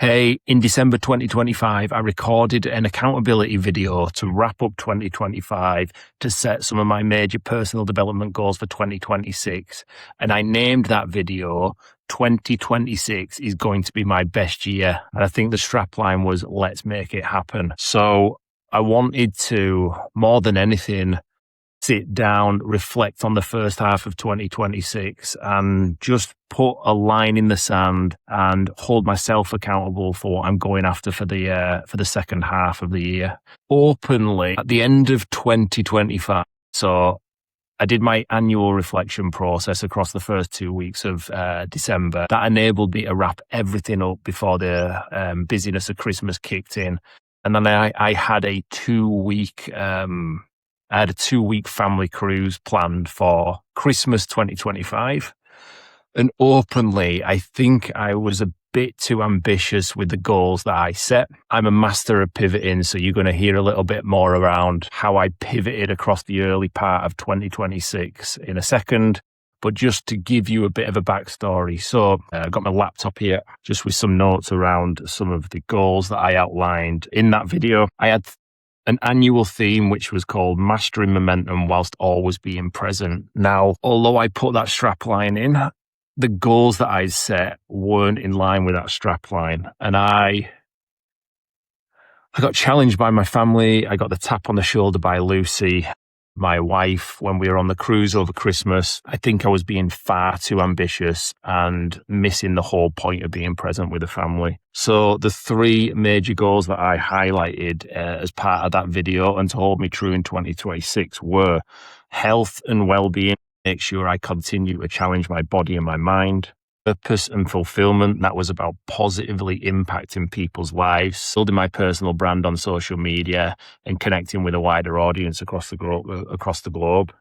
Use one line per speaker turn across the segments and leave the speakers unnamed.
Hey, in December 2025, I recorded an accountability video to wrap up 2025 to set some of my major personal development goals for 2026. And I named that video 2026 is going to be my best year. And I think the strapline was, let's make it happen. So I wanted to, more than anything, sit down, reflect on the first half of 2026 and just put a line in the sand and hold myself accountable for what I'm going after for the second half of the year. Openly, at the end of 2025, so I did my annual reflection process across the first 2 weeks of December. That enabled me to wrap everything up before the busyness of Christmas kicked in. And then I had a 2-week family cruise planned for Christmas 2025. And openly, I think I was a bit too ambitious with the goals that I set. I'm a master of pivoting, so you're going to hear a little bit more around how I pivoted across the early part of 2026 in a second. But just to give you a bit of a backstory. So I've got my laptop here just with some notes around some of the goals that I outlined in that video. I had an annual theme which was called Mastering Momentum Whilst Always Being Present. Now, although I put that strapline in, the goals that I set weren't in line with that strapline. And I got challenged by my family. I got the tap on the shoulder by Lucy, my wife, when we were on the cruise over Christmas. I think I was being far too ambitious and missing the whole point of being present with the family. So the 3 major goals that I highlighted as part of that video and to hold me true in 2026 were health and well-being, make sure I continue to challenge my body and my mind. Purpose and fulfillment, that was about positively impacting people's lives, building my personal brand on social media and connecting with a wider audience across the globe.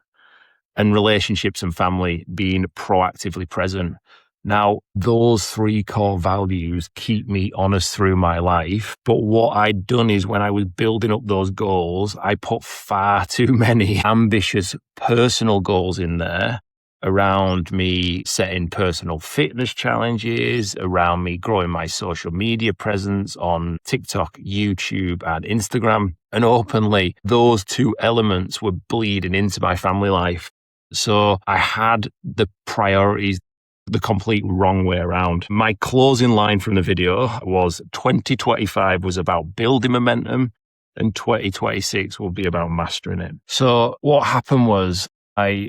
And relationships and family, being proactively present. Now, those 3 core values keep me honest through my life. But what I'd done is when I was building up those goals, I put far too many ambitious personal goals in there around me setting personal fitness challenges, around me growing my social media presence on TikTok, YouTube, and Instagram. And openly, those 2 elements were bleeding into my family life. So I had the priorities the complete wrong way around. My closing line from the video was 2025 was about building momentum and 2026 will be about mastering it. So what happened was,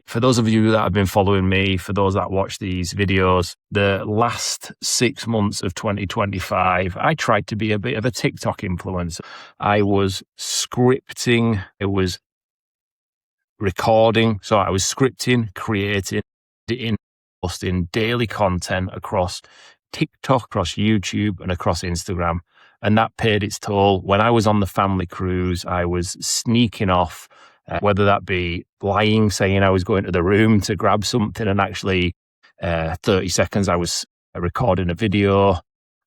for those of you that have been following me, for those that watch these videos, the last 6 months of 2025, I tried to be a bit of a TikTok influencer. I was scripting, it was recording. So I was scripting, creating, editing, posting daily content across TikTok, across YouTube, and across Instagram. And that paid its toll. When I was on the family cruise, I was sneaking off, whether that be lying, saying I was going to the room to grab something, and actually 30 seconds I was recording a video.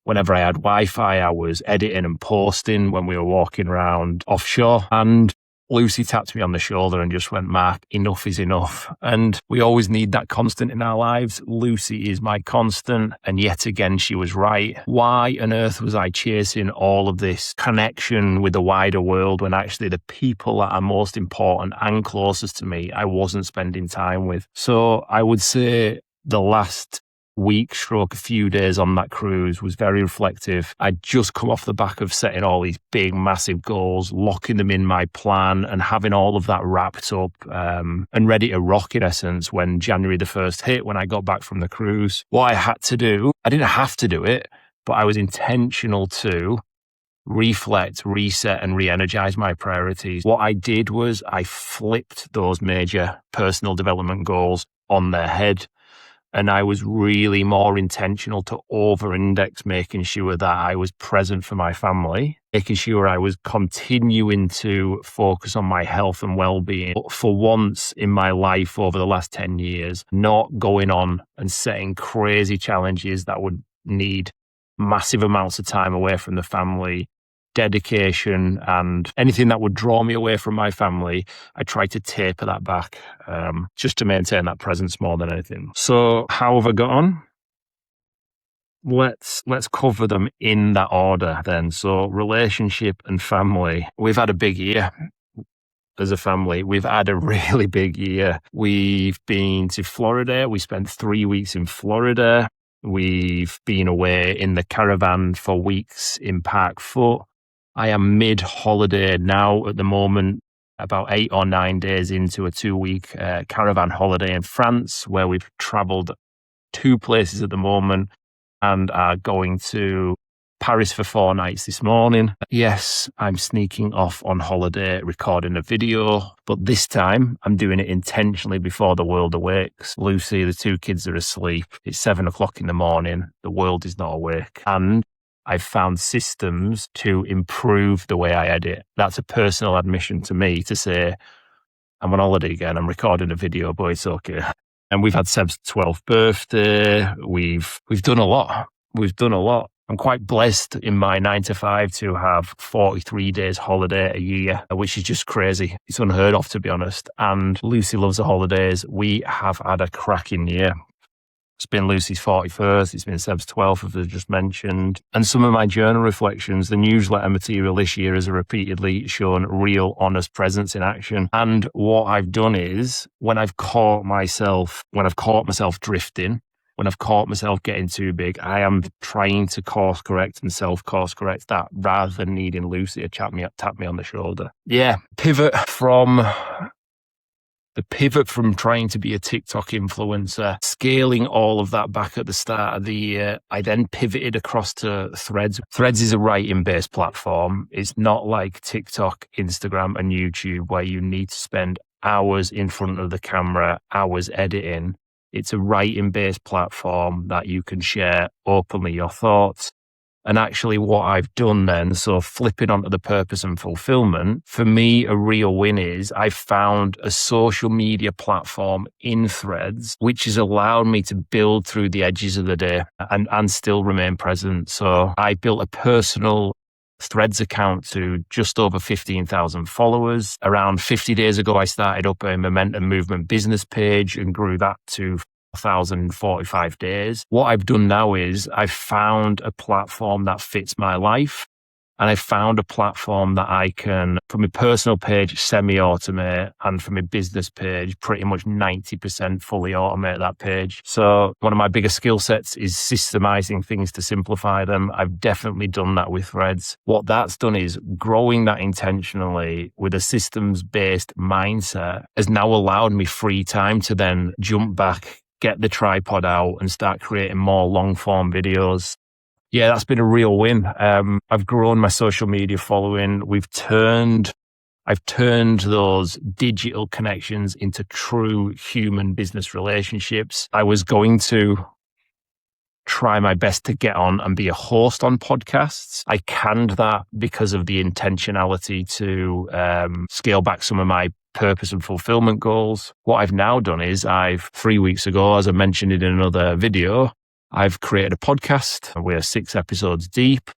Whenever I had Wi-Fi, I was editing and posting when we were walking around offshore. And Lucy tapped me on the shoulder and just went, Mark, enough is enough. And we always need that constant in our lives. Lucy is my constant. And yet again, she was right. Why on earth was I chasing all of this connection with the wider world when actually the people that are most important and closest to me, I wasn't spending time with? So I would say the last week stroke a few days on that cruise was very reflective. I'd just come off the back of setting all these big, massive goals, locking them in my plan and having all of that wrapped up and ready to rock in essence when January the 1st hit, when I got back from the cruise. What I had to do, I didn't have to do it, but I was intentional to reflect, reset, and re-energize my priorities. What I did was I flipped those major personal development goals on their head. And I was really more intentional to over-index, making sure that I was present for my family, making sure I was continuing to focus on my health and well-being. But for once in my life over the last 10 years, not going on and setting crazy challenges that would need massive amounts of time away from the family, dedication, and anything that would draw me away from my family, I tried to taper that back just to maintain that presence more than anything. So how have I got on? let's cover them in that order then. So relationship and family. We've had a big year. As a family, we've had a really big year. We've been to Florida. We spent 3 weeks in Florida. We've been away in the caravan for weeks in Park Foot. I am mid-holiday now at the moment, about 8 or 9 days into a 2-week caravan holiday in France, where we've traveled 2 places at the moment and are going to Paris for 4 nights this morning. Yes, I'm sneaking off on holiday, recording a video, but this time I'm doing it intentionally before the world awakes. Lucy, the 2 kids are asleep. It's 7 o'clock in the morning. The world is not awake. And I've found systems to improve the way I edit. That's a personal admission to me to say, I'm on holiday again. I'm recording a video, but it's okay. And we've had Seb's 12th birthday. We've done a lot. I'm quite blessed in my 9 to 5 to have 43 days holiday a year, which is just crazy. It's unheard of, to be honest. And Lucy loves the holidays. We have had a cracking year. It's been Lucy's 41st. It's been Seb's 12th, as I just mentioned. And some of my journal reflections, the newsletter material this year has repeatedly shown real, honest presence in action. And what I've done is, when I've caught myself drifting, when I've caught myself getting too big, I am trying to course correct and self-course correct that rather than needing Lucy to tap me on the shoulder. Yeah, the pivot from trying to be a TikTok influencer, scaling all of that back at the start of the year, I then pivoted across to Threads. Threads is a writing-based platform. It's not like TikTok, Instagram, and YouTube where you need to spend hours in front of the camera, hours editing. It's a writing-based platform that you can share openly your thoughts. And actually what I've done then, so flipping onto the purpose and fulfillment, for me, a real win is I've found a social media platform in Threads, which has allowed me to build through the edges of the day and still remain present. So I built a personal Threads account to just over 15,000 followers. Around 50 days ago, I started up a momentum movement business page and grew that to 1,045 days. What I've done now is I've found a platform that fits my life, and I found a platform that I can, from my personal page, semi-automate, and from my business page, pretty much 90% fully automate that page. So one of my biggest skill sets is systemizing things to simplify them. I've definitely done that with Threads. What that's done is growing that intentionally with a systems-based mindset has now allowed me free time to then jump back, get the tripod out and start creating more long-form videos. Yeah, that's been a real win. I've grown my social media following. I've turned those digital connections into true human business relationships. I was going to try my best to get on and be a host on podcasts. I canned that because of the intentionality to scale back some of my purpose and fulfillment goals. What I've now done is 3 weeks ago, as I mentioned in another video, I've created a podcast. We're 6 episodes deep.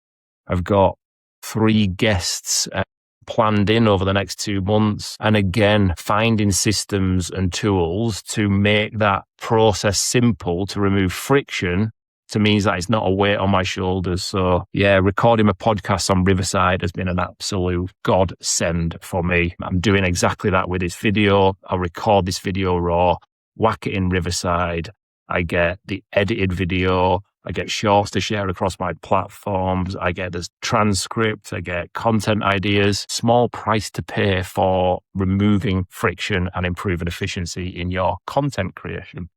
I've got 3 guests planned in over the next 2 months. And again, finding systems and tools to make that process simple, to remove friction, to means that it's not a weight on my shoulders. So yeah, recording my podcast on Riverside has been an absolute godsend for me. I'm doing exactly that with this video. I'll record this video raw, whack it in Riverside. I get the edited video. I get shorts to share across my platforms. I get this transcript. I get content ideas. Small price to pay for removing friction and improving efficiency in your content creation.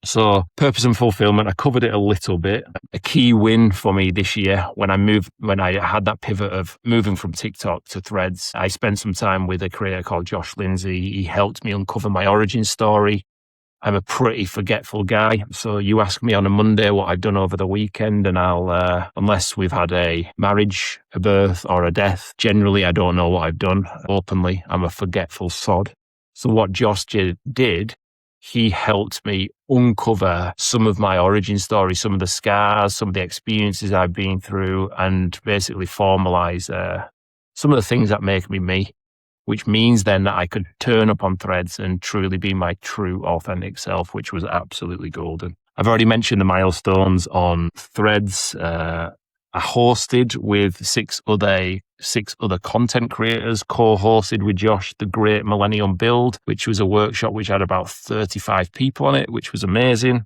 So purpose and fulfillment, I covered it a little bit. A key win for me this year when I had that pivot of moving from TikTok to Threads, I spent some time with a creator called Josh Lindsay. He helped me uncover my origin story. I'm a pretty forgetful guy. So you ask me on a Monday what I've done over the weekend and I'll, unless we've had a marriage, a birth or a death, generally I don't know what I've done. Openly, I'm a forgetful sod. So what Josh did, he helped me uncover some of my origin story, some of the scars, some of the experiences I've been through, and basically formalize some of the things that make me, which means then that I could turn up on Threads and truly be my true authentic self, which was absolutely golden. I've already mentioned the milestones on Threads. I hosted with six other content creators, co-hosted with Josh, the Great Millennium Build, which was a workshop which had about 35 people on it, which was amazing.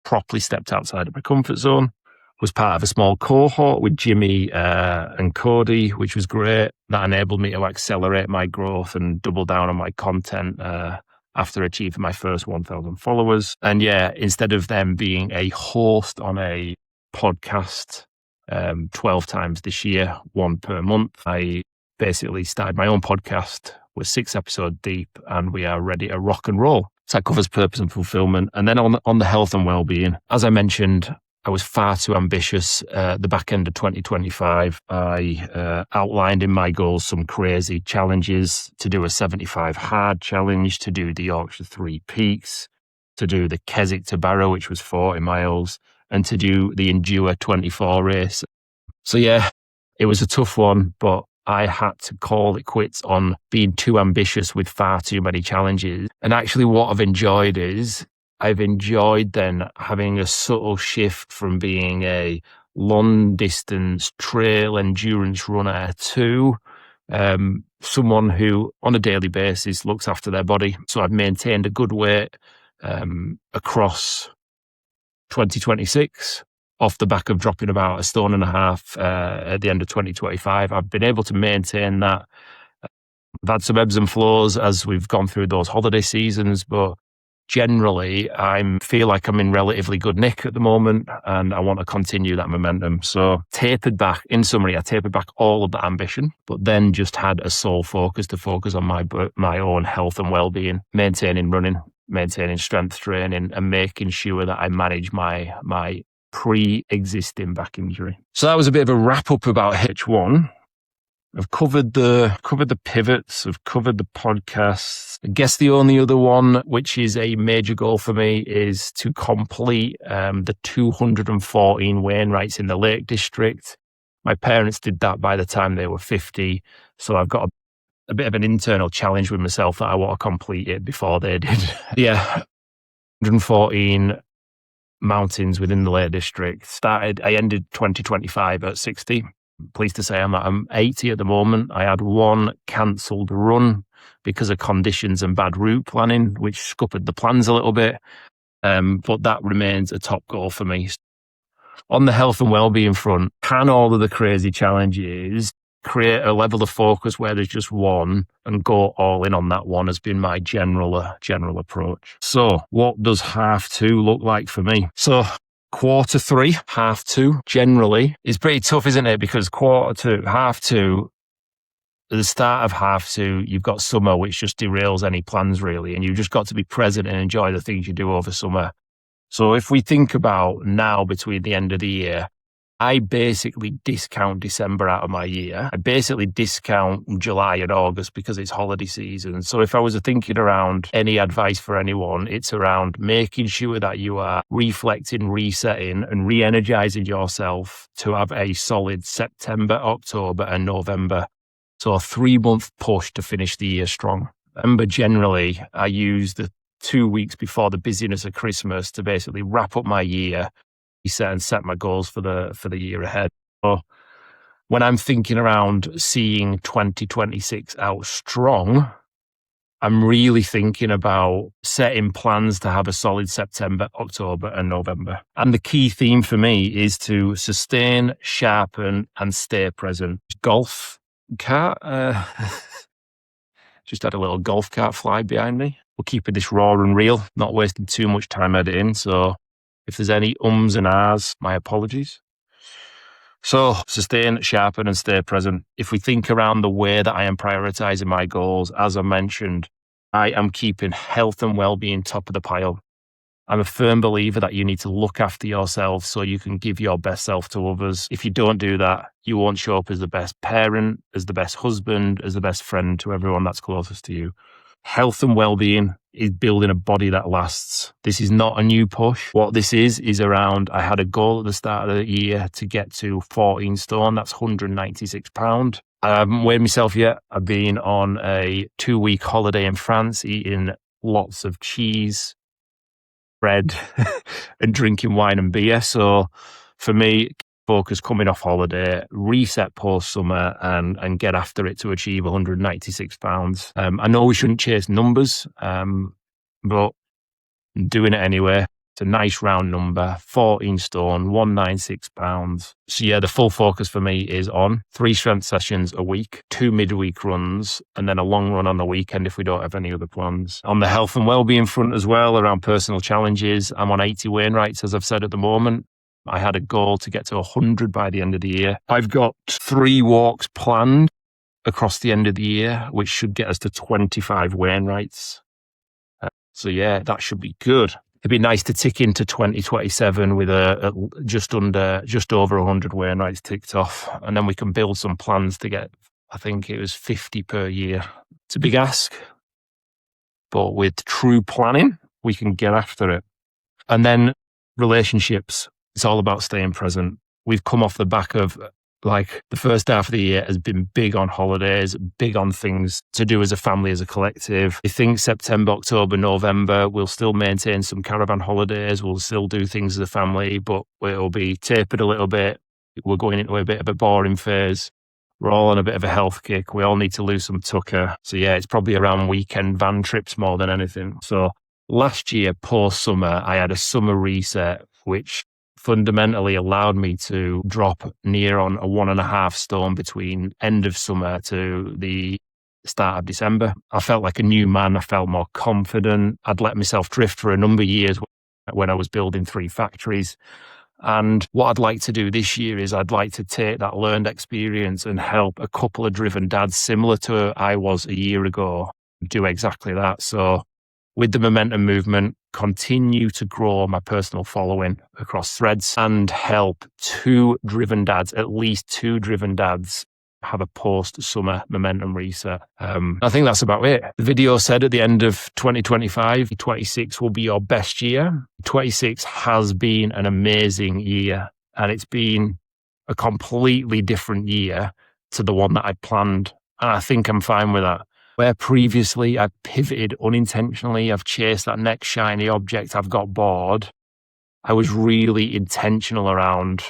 Properly stepped outside of my comfort zone. Was part of a small cohort with Jimmy and Cody, which was great. That enabled me to accelerate my growth and double down on my content after achieving my first 1,000 followers. And yeah, instead of them being a host on a podcast 12 times this year, one per month, I basically started my own podcast. We're 6 episodes deep and we are ready to rock and roll. So that covers purpose and fulfillment. And then on the health and well-being, as I mentioned, I was far too ambitious. The back end of 2025, I outlined in my goals some crazy challenges: to do a 75 hard challenge, to do the Yorkshire Three Peaks, to do the Keswick To Barrow, which was 40 miles, and to do the Endure 24 race. So yeah, it was a tough one, but I had to call it quits on being too ambitious with far too many challenges. And actually what I've enjoyed is I've enjoyed then having a subtle shift from being a long distance trail endurance runner to someone who on a daily basis looks after their body. So I've maintained a good weight across 2026 off the back of dropping about 1.5 stone at the end of 2025. I've been able to maintain that. I've had some ebbs and flows as we've gone through those holiday seasons, but generally, I feel like I'm in relatively good nick at the moment and I want to continue that momentum. So in summary, I tapered back all of that ambition, but then just had a sole focus to focus on my own health and well-being, maintaining running, maintaining strength training, and making sure that I manage my pre-existing back injury. So that was a bit of a wrap up about H1. I've covered the pivots, I've covered the podcasts. I guess the only other one, which is a major goal for me, is to complete the 214 Wainwrights in the Lake District. My parents did that by the time they were 50, so I've got a bit of an internal challenge with myself that I want to complete it before they did. Yeah, 114 mountains within the Lake District. I ended 2025 at 60. Pleased to say I'm 80 at the moment. I had one cancelled run because of conditions and bad route planning, which scuppered the plans a little bit. But that remains a top goal for me. On the health and well-being front, can all of the crazy challenges create a level of focus where there's just one and go all in on that one has been my general approach. So what does half 2 look like for me? So quarter 3, half 2, generally is pretty tough, isn't it? Because half 2, at the start of half 2, you've got summer, which just derails any plans really. And you've just got to be present and enjoy the things you do over summer. So if we think about now between the end of the year, I basically discount December out of my year. I basically discount July and August because it's holiday season. So if I was thinking around any advice for anyone, it's around making sure that you are reflecting, resetting and re-energizing yourself to have a solid September, October and November. So a 3-month push to finish the year strong. Remember, generally, I use the 2 weeks before the busyness of Christmas to basically wrap up my year and set my goals for the year ahead. So when I'm thinking around seeing 2026 out strong, I'm really thinking about setting plans to have a solid September, October and November. And the key theme for me is to sustain, sharpen and stay present. Golf cart. Just had a little golf cart fly behind me. We're keeping this raw and real, not wasting too much time editing. So if there's any ums and ahs, my apologies. So sustain, sharpen and stay present. If we think around the way that I am prioritizing my goals, as I mentioned, I am keeping health and well-being top of the pile. I'm a firm believer that you need to look after yourself so you can give your best self to others. If you don't do that, you won't show up as the best parent, as the best husband, as the best friend to everyone that's closest to you. Health and well-being is building a body that lasts. This is not a new push. What this is around, I had a goal at the start of the year to get to 14 stone. That's 196 pounds. I haven't weighed myself yet. I've been on a 2-week holiday in France, eating lots of cheese, bread and drinking wine and beer. So for me, focus coming off holiday, reset post summer and get after it to achieve 196 pounds. I know we shouldn't chase numbers, but doing it anyway. It's a nice round number, 14 stone, 196 pounds. So yeah, the full focus for me is on 3 strength sessions a week, 2 midweek runs, and then a long run on the weekend if we don't have any other plans. On the health and wellbeing front as well, around personal challenges, I'm on 80 Wainwrights, as I've said at the moment. I had a goal to get to 100 by the end of the year. I've got 3 walks planned across the end of the year, which should get us to 25 Wainwrights. So yeah, that should be good. It'd be nice to tick into 2027 with just over 100 Wainwrights ticked off. And then we can build some plans to get, I think it was 50 per year. It's a big ask, but with true planning, we can get after it. And then relationships. It's all about staying present. We've come off the back of like the first half of the year has been big on holidays, big on things to do as a family, as a collective. I think September, October, November, we'll still maintain some caravan holidays. We'll still do things as a family, but it'll be tapered a little bit. We're going into a bit of a boring phase. We're all on a bit of a health kick. We all need to lose some tucker. So yeah, it's probably around weekend van trips more than anything. So last year, post-summer, I had a summer reset, which fundamentally allowed me to drop near on a 1.5 stone between end of summer to the start of December. I felt like a new man. I felt more confident. I'd let myself drift for a number of years when I was building 3 factories. And what I'd like to do this year is I'd like to take that learned experience and help a couple of driven dads similar to I was a year ago do exactly that. So with the momentum movement, continue to grow my personal following across threads and help 2 driven dads, at least 2 driven dads, have a post-summer momentum reset. I think that's about it. The video said at the end of 2025, 26 will be your best year. 26 has been an amazing year, and it's been a completely different year to the one that I planned. And I think I'm fine with that. Where previously I've pivoted unintentionally, I've chased that next shiny object, I've got bored. I was really intentional around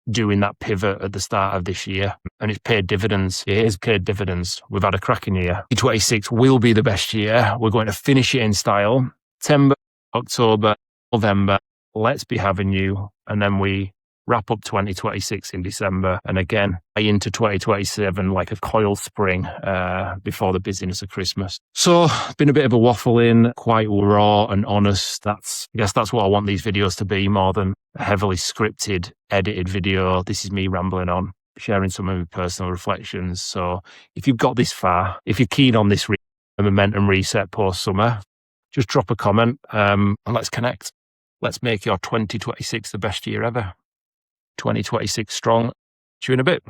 doing that pivot at the start of this year, and it's paid dividends. It has paid dividends. We've had a cracking year. 26 will be the best year. We're going to finish it in style. September, October, November, let's be having you. And then we wrap up 2026 in December, and again into 2027 like a coiled spring before the busyness of Christmas. So it's been a bit of a waffle in, quite raw and honest. I guess that's what I want these videos to be, more than a heavily scripted, edited video. This is me rambling on, sharing some of my personal reflections. So if you've got this far, if you're keen on this momentum reset post-summer, just drop a comment and let's connect. Let's make your 2026 the best year ever. 2026 strong. See you in a bit.